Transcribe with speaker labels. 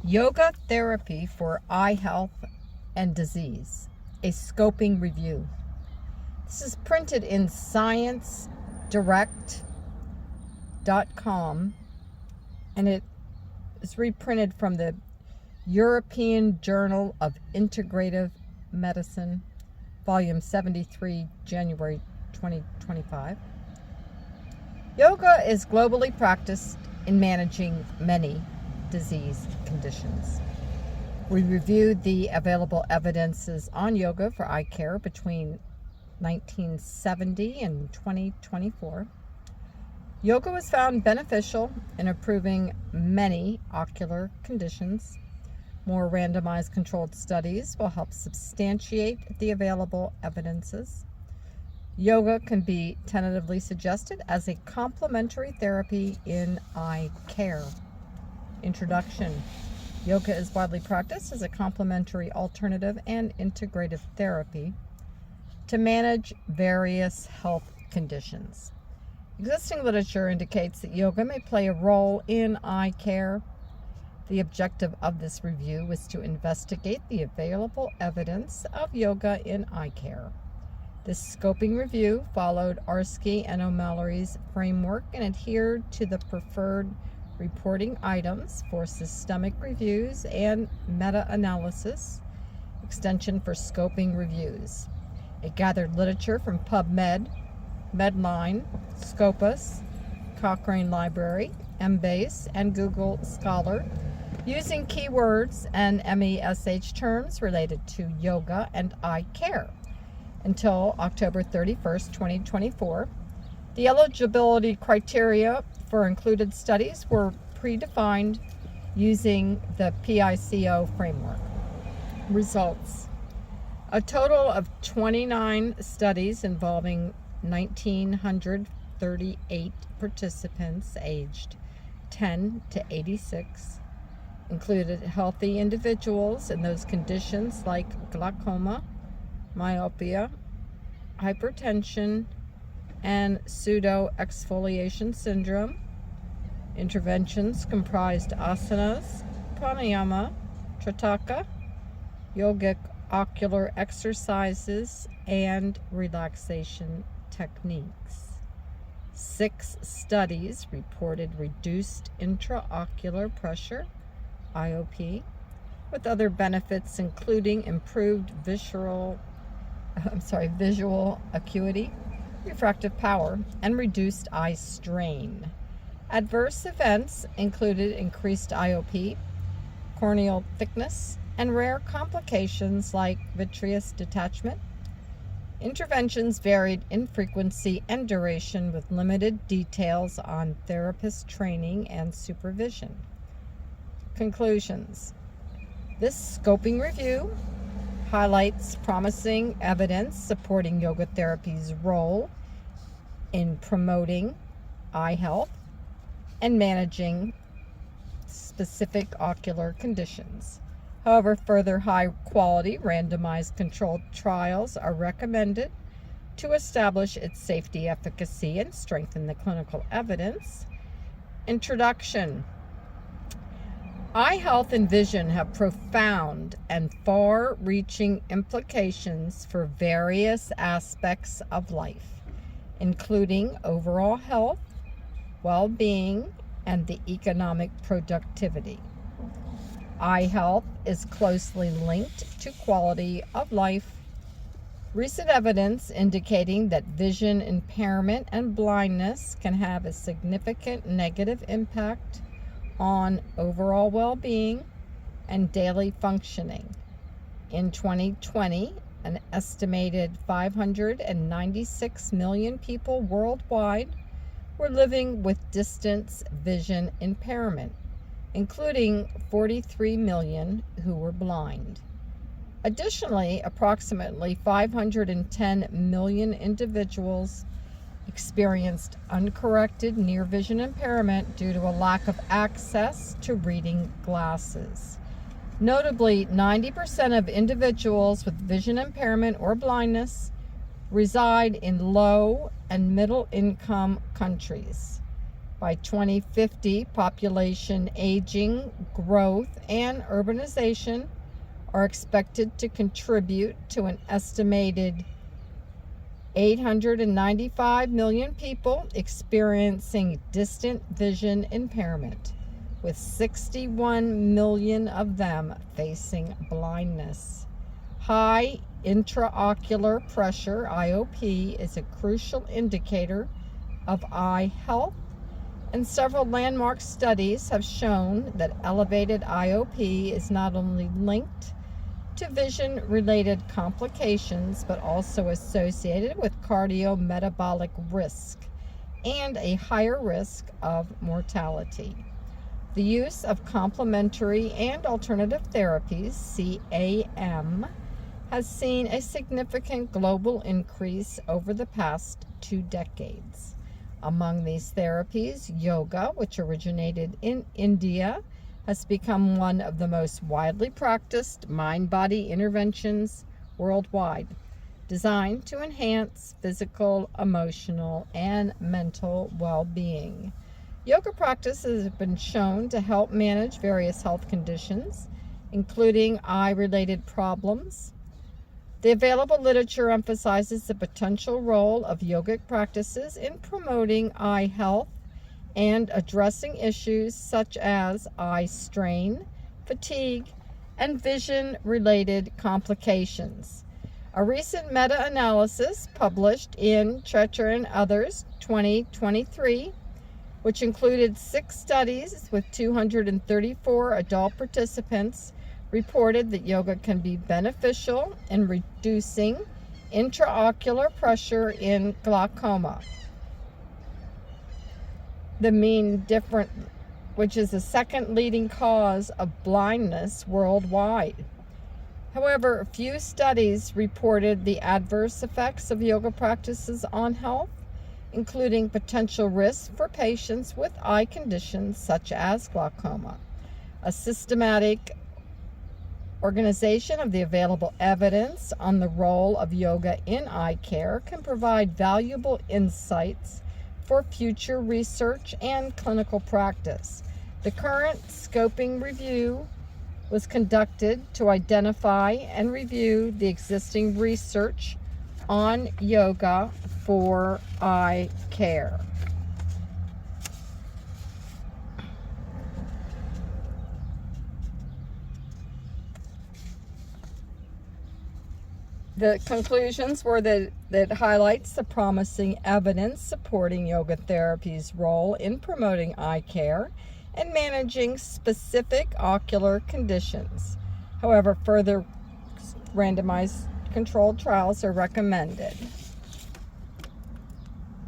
Speaker 1: Yoga Therapy for Eye Health and Disease, a Scoping Review. This is printed in ScienceDirect.com, and it is reprinted from the European Journal of Integrative Medicine, Volume 73, January 2025. Yoga is globally practiced in managing many disease conditions. We reviewed the available evidences on yoga for eye care between 1970 and 2024. Yoga was found beneficial in improving many ocular conditions. More randomized controlled studies will help substantiate the available evidences. Yoga can be tentatively suggested as a complementary therapy in eye care. Introduction. Yoga is widely practiced as a complementary alternative and integrative therapy to manage various health conditions. Existing literature indicates that yoga may play a role in eye care. The objective of this review was to investigate the available evidence of yoga in eye care. This scoping review followed Arski and O'Mallory's framework and adhered to the preferred reporting items for systemic reviews and meta-analysis, extension for scoping reviews. It gathered literature from PubMed, Medline, Scopus, Cochrane Library, Embase, and Google Scholar, using keywords and MESH terms related to yoga and eye care. Until October 31st, 2024, the eligibility criteria for included studies were predefined using the PICO framework. Results. A total of 29 studies involving 1,938 participants aged 10 to 86 included healthy individuals in those conditions like glaucoma, myopia, hypertension, and pseudo-exfoliation syndrome. Interventions comprised asanas, pranayama, tritaka, yogic ocular exercises, and relaxation techniques. 6 studies reported reduced intraocular pressure, IOP, with other benefits including improved visual acuity, refractive power, and reduced eye strain. Adverse events included increased IOP, corneal thickness, and rare complications like vitreous detachment. Interventions varied in frequency and duration with limited details on therapist training and supervision. Conclusions. This scoping review highlights promising evidence supporting yoga therapy's role in promoting eye health and managing specific ocular conditions. However, further high-quality randomized controlled trials are recommended to establish its safety, efficacy, and strengthen the clinical evidence. Introduction. Eye health and vision have profound and far-reaching implications for various aspects of life, including overall health, well-being, and the economic productivity. Eye health is closely linked to quality of life. Recent evidence indicating that vision impairment and blindness can have a significant negative impact on overall well-being and daily functioning. In 2020, an estimated 596 million people worldwide were living with distance vision impairment, including 43 million who were blind. Additionally, approximately 510 million individuals experienced uncorrected near vision impairment due to a lack of access to reading glasses. Notably, 90% of individuals with vision impairment or blindness reside in low and middle income countries. By 2050, population aging, growth, and urbanization are expected to contribute to an estimated 895 million people experiencing distant vision impairment, with 61 million of them facing blindness. High intraocular pressure, IOP, is a crucial indicator of eye health, and several landmark studies have shown that elevated IOP is not only linked to vision-related complications, but also associated with cardiometabolic risk and a higher risk of mortality. The use of complementary and alternative therapies, CAM, has seen a significant global increase over the past 2 decades. Among these therapies, yoga, which originated in India, has become one of the most widely practiced mind-body interventions worldwide, designed to enhance physical, emotional, and mental well-being. Yoga practices have been shown to help manage various health conditions, including eye-related problems. The available literature emphasizes the potential role of yogic practices in promoting eye health and addressing issues such as eye strain, fatigue, and vision-related complications. A recent meta-analysis published in Treacher and others 2023, which included 6 studies with 234 adult participants, reported that yoga can be beneficial in reducing intraocular pressure in glaucoma, which is the second leading cause of blindness worldwide. However, few studies reported the adverse effects of yoga practices on health, including potential risks for patients with eye conditions such as glaucoma. A systematic organization of the available evidence on the role of yoga in eye care can provide valuable insights for future research and clinical practice. The current scoping review was conducted to identify and review the existing research on yoga for eye care. The conclusions were that it highlights the promising evidence supporting yoga therapy's role in promoting eye care and managing specific ocular conditions. However, further randomized controlled trials are recommended.